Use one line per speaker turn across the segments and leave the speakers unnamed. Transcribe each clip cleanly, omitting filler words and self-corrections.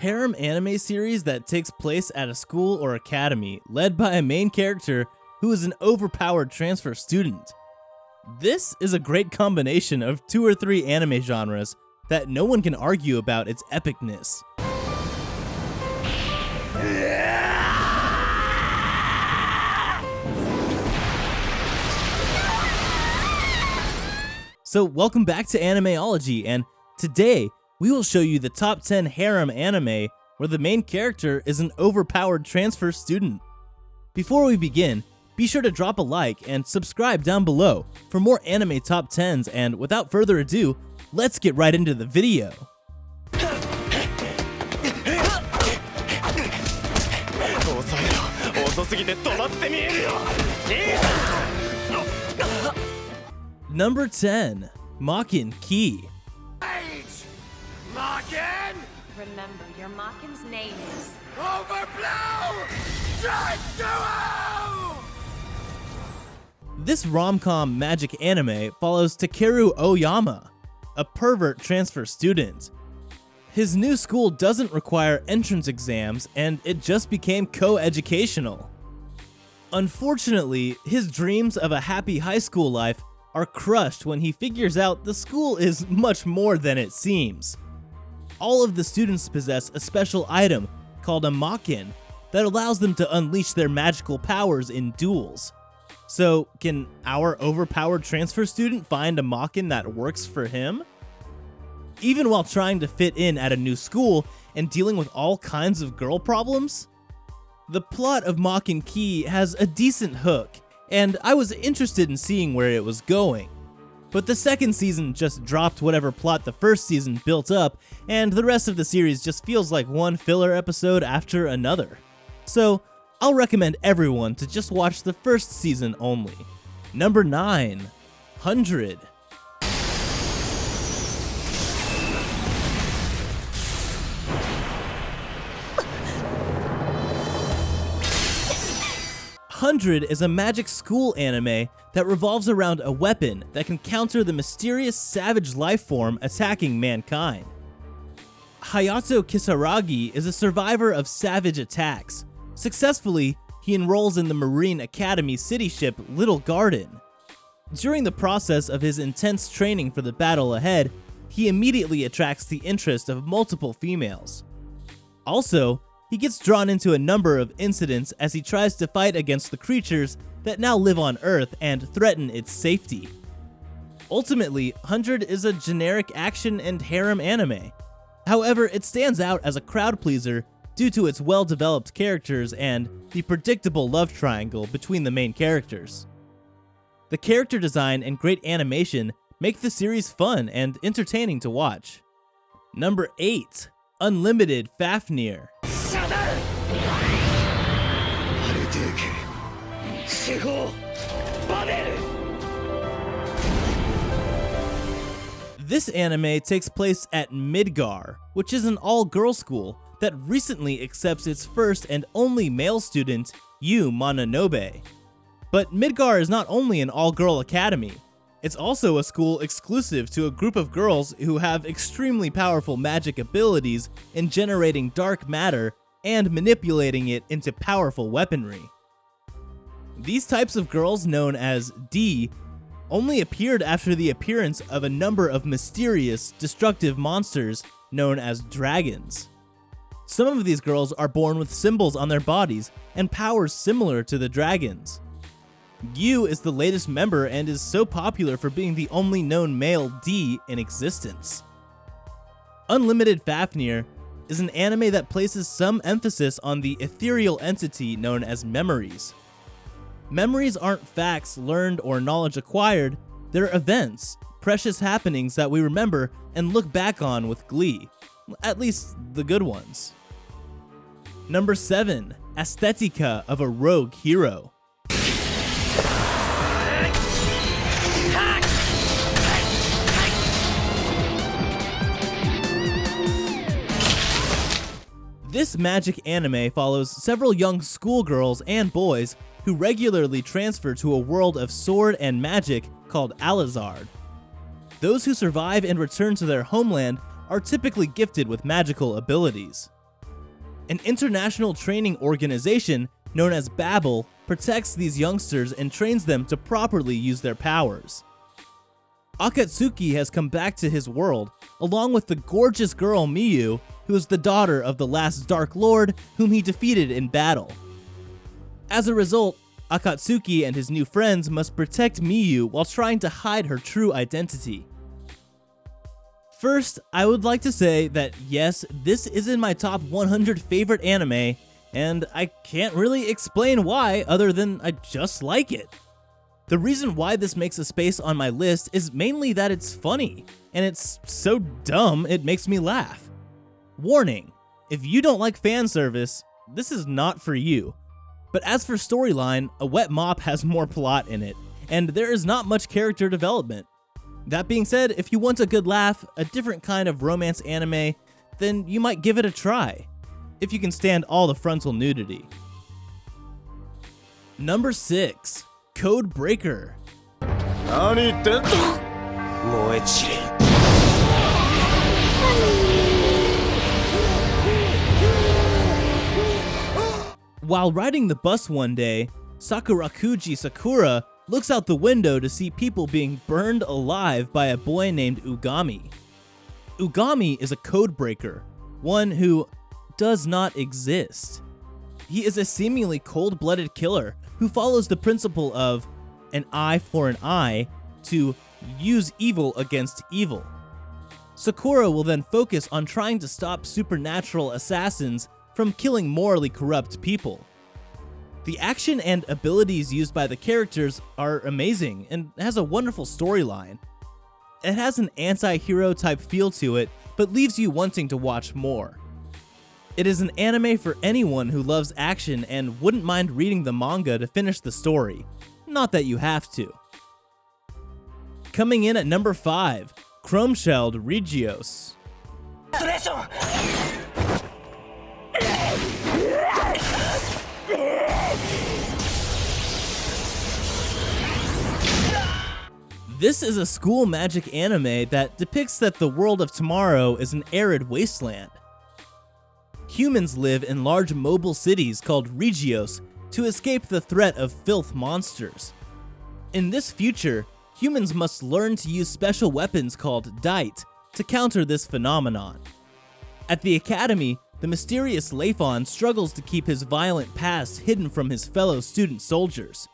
harem anime series that takes place at a school or academy, led by a main character who is an overpowered transfer student. This is a great combination of 2 or 3 anime genres that no one can argue about its epicness. So welcome back to Animeology, and today we will show you the top 10 harem anime where the main character is an overpowered transfer student. Before we begin, be sure to drop a like and subscribe down below for more anime top 10s, and without further ado, let's get right into the video. Number 10, Makin Ki.
Makin!
Remember, your Makin's name is
Overblow! Drive
This rom-com magic anime follows Takeru Oyama, a pervert transfer student. His new school doesn't require entrance exams, and it just became co-educational. Unfortunately, his dreams of a happy high school life are crushed when he figures out the school is much more than it seems. All of the students possess a special item called a Makin that allows them to unleash their magical powers in duels. So, can our overpowered transfer student find a Makin that works for him? Even while trying to fit in at a new school and dealing with all kinds of girl problems? The plot of Makin Ki has a decent hook, and I was interested in seeing where it was going. But the second season just dropped whatever plot the first season built up, and the rest of the series just feels like one filler episode after another. So, I'll recommend everyone to just watch the first season only. Number 9, 100. Hundred is a magic school anime that revolves around a weapon that can counter the mysterious savage life form attacking mankind. Hayato Kisaragi is a survivor of savage attacks. Successfully, he enrolls in the Marine Academy city ship Little Garden. During the process of his intense training for the battle ahead, he immediately attracts the interest of multiple females. Also, he gets drawn into a number of incidents as he tries to fight against the creatures that now live on Earth and threaten its safety. Ultimately, 100 is a generic action and harem anime. However, it stands out as a crowd pleaser due to its well-developed characters and the predictable love triangle between the main characters. The character design and great animation make the series fun and entertaining to watch. Number 8, Unlimited Fafnir. This anime takes place at Midgar, which is an all-girl school that recently accepts its first and only male student, Yu Mononobe. But Midgar is not only an all-girl academy, it's also a school exclusive to a group of girls who have extremely powerful magic abilities in generating dark matter and manipulating it into powerful weaponry. These types of girls, known as D, only appeared after the appearance of a number of mysterious, destructive monsters known as dragons. Some of these girls are born with symbols on their bodies and powers similar to the dragons. Yu is the latest member and is so popular for being the only known male D in existence. Unlimited Fafnir is an anime that places some emphasis on the ethereal entity known as memories. Memories aren't facts learned or knowledge acquired, they're events, precious happenings that we remember and look back on with glee. At least the good ones. Number 7, Aesthetica of a Rogue Hero. This magic anime follows several young schoolgirls and boys who regularly transfer to a world of sword and magic called Alizard. Those who survive and return to their homeland are typically gifted with magical abilities. An international training organization known as Babel protects these youngsters and trains them to properly use their powers. Akatsuki has come back to his world, along with the gorgeous girl Miyu, who is the daughter of the last Dark Lord whom he defeated in battle. As a result, Akatsuki and his new friends must protect Miyu while trying to hide her true identity. First, I would like to say that yes, this is in my top 100 favorite anime, and I can't really explain why other than I just like it. The reason why this makes a space on my list is mainly that it's funny, and it's so dumb it makes me laugh. Warning, if you don't like fan service, this is not for you. But as for storyline, A Wet Mop has more plot in it, and there is not much character development. That being said, if you want a good laugh, a different kind of romance anime, then you might give it a try, if you can stand all the frontal nudity. Number 6. Code Breaker. While riding the bus one day, Sakurakuji Sakura looks out the window to see people being burned alive by a boy named Ugami. Ugami is a code breaker, one who does not exist. He is a seemingly cold-blooded killer who follows the principle of an eye for an eye to use evil against evil. Sakura will then focus on trying to stop supernatural assassins from killing morally corrupt people. The action and abilities used by the characters are amazing and has a wonderful storyline. It has an anti-hero type feel to it, but leaves you wanting to watch more. It is an anime for anyone who loves action and wouldn't mind reading the manga to finish the story. Not that you have to. Coming in at number 5, Chrome-Shelled Regios. This is a school magic anime that depicts that the world of tomorrow is an arid wasteland. Humans live in large mobile cities called Regios to escape the threat of filth monsters. In this future, humans must learn to use special weapons called Dite to counter this phenomenon. At the academy, the mysterious Leifon struggles to keep his violent past hidden from his fellow student soldiers.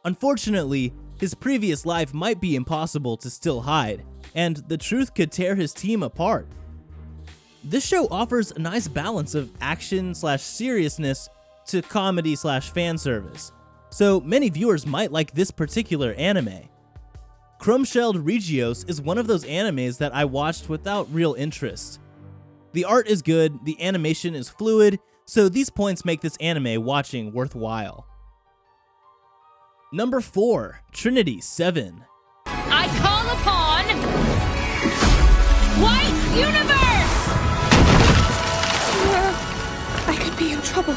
Unfortunately, his previous life might be impossible to still hide, and the truth could tear his team apart. This show offers a nice balance of action/seriousness to comedy/fan service, so many viewers might like this particular anime. Chrome-Shelled Regios is one of those animes that I watched without real interest. The art is good, the animation is fluid, so these points make this anime watching worthwhile. Number 4, Trinity 7.
I call upon White Universe!
I could be in trouble.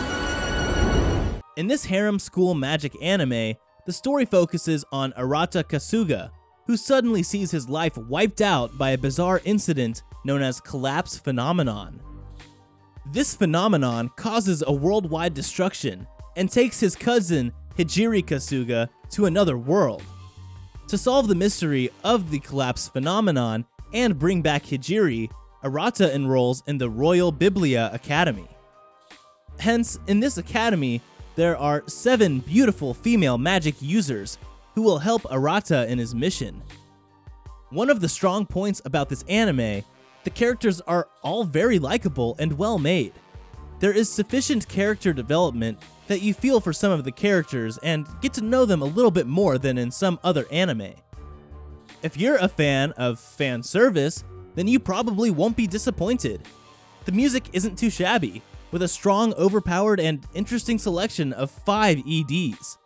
In this harem school magic anime, the story focuses on Arata Kasuga, who suddenly sees his life wiped out by a bizarre incident known as Collapse Phenomenon. This phenomenon causes a worldwide destruction and takes his cousin Hijiri Kasuga to another world. To solve the mystery of the Collapse Phenomenon and bring back Hijiri, Arata enrolls in the Royal Biblia Academy. Hence, in this academy, there are 7 beautiful female magic users who will help Arata in his mission. One of the strong points about this anime, the characters are all very likable and well made. There is sufficient character development that you feel for some of the characters and get to know them a little bit more than in some other anime. If you're a fan of fan service, then you probably won't be disappointed. The music isn't too shabby, with a strong, overpowered, and interesting selection of 5 EDs.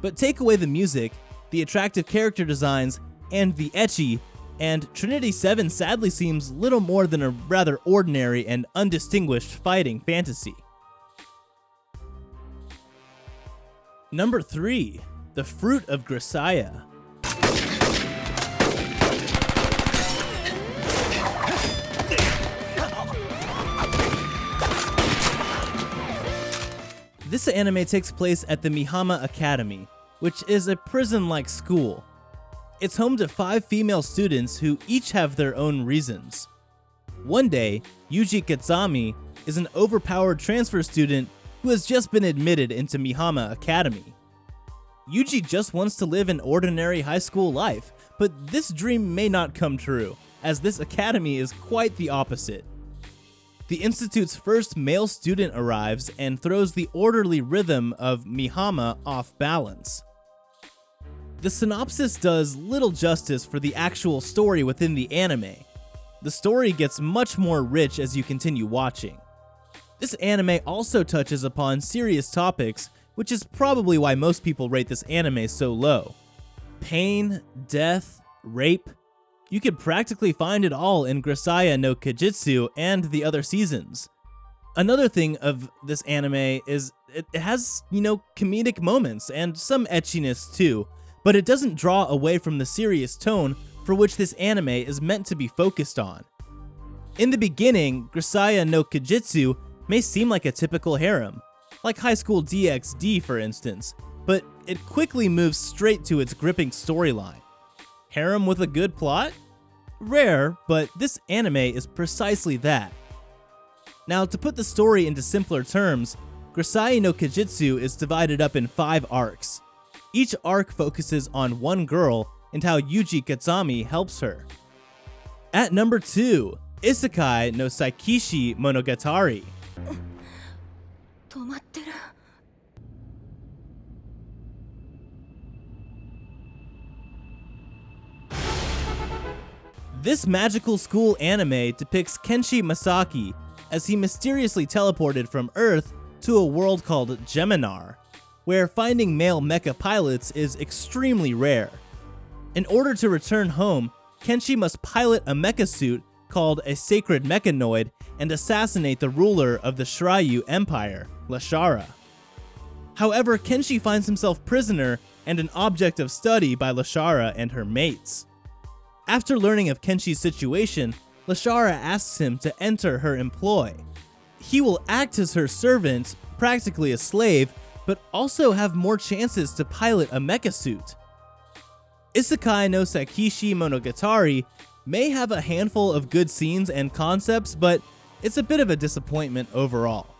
But take away the music, the attractive character designs, and the ecchi, and Trinity 7 sadly seems little more than a rather ordinary and undistinguished fighting fantasy. Number 3, The Fruit of Grisaia. This anime takes place at the Mihama Academy, which is a prison-like school. It's home to 5 female students who each have their own reasons. One day, Yuji Katsami is an overpowered transfer student who has just been admitted into Mihama Academy. Yuji just wants to live an ordinary high school life, but this dream may not come true, as this academy is quite the opposite. The institute's first male student arrives and throws the orderly rhythm of Mihama off balance. The synopsis does little justice for the actual story within the anime. The story gets much more rich as you continue watching. This anime also touches upon serious topics, which is probably why most people rate this anime so low. Pain, death, rape. You could practically find it all in Grisaia no Kajitsu and the other seasons. Another thing of this anime is it has, comedic moments and some etchiness too, but it doesn't draw away from the serious tone for which this anime is meant to be focused on. In the beginning, Grisaia no Kajitsu may seem like a typical harem, like High School DxD for instance, but it quickly moves straight to its gripping storyline. Harem with a good plot? Rare, but this anime is precisely that. Now, to put the story into simpler terms, Grisaia no Kajitsu is divided up in 5 arcs. Each arc focuses on one girl and how Yuji Katsami helps her. At number 2, Isakai no Sakishi Monogatari.
止まってる。
This magical school anime depicts Kenshi Masaki as he mysteriously teleported from Earth to a world called Geminar, where finding male mecha pilots is extremely rare. In order to return home, Kenshi must pilot a mecha suit called a sacred mechanoid and assassinate the ruler of the Shiryu Empire, Lashara. However, Kenshi finds himself prisoner and an object of study by Lashara and her mates. After learning of Kenshi's situation, Lashara asks him to enter her employ. He will act as her servant, practically a slave, but also have more chances to pilot a mecha suit. Isakai no Sakishi Monogatari may have a handful of good scenes and concepts, but it's a bit of a disappointment overall.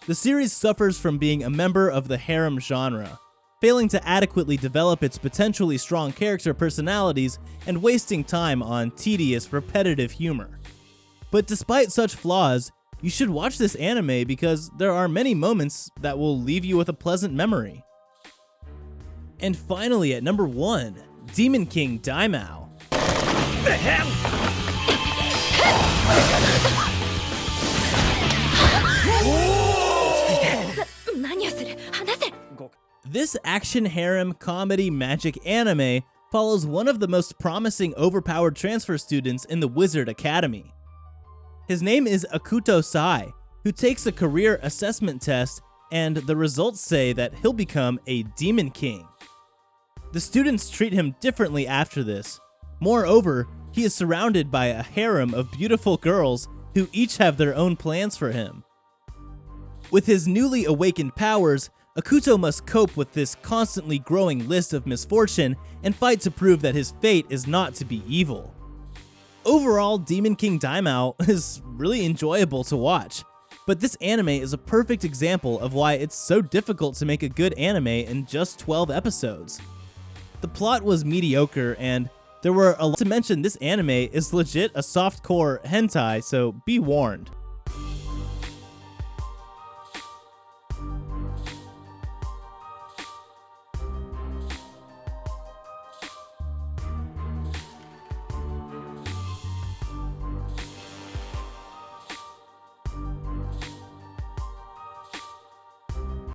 The series suffers from being a member of the harem genre, failing to adequately develop its potentially strong character personalities and wasting time on tedious, repetitive humor. But despite such flaws, you should watch this anime because there are many moments that will leave you with a pleasant memory. And finally, at number 1, Demon King Daimao.
The hell?
This action harem comedy magic anime follows one of the most promising overpowered transfer students in the Wizard Academy. His name is Akuto Sai, who takes a career assessment test, and the results say that he'll become a Demon King. The students treat him differently after this. Moreover, he is surrounded by a harem of beautiful girls who each have their own plans for him. With his newly awakened powers, Akuto must cope with this constantly growing list of misfortune and fight to prove that his fate is not to be evil. Overall, Demon King Daimao is really enjoyable to watch, but this anime is a perfect example of why it's so difficult to make a good anime in just 12 episodes. The plot was mediocre, and there were a lot to mention. This anime is legit a softcore hentai, so be warned.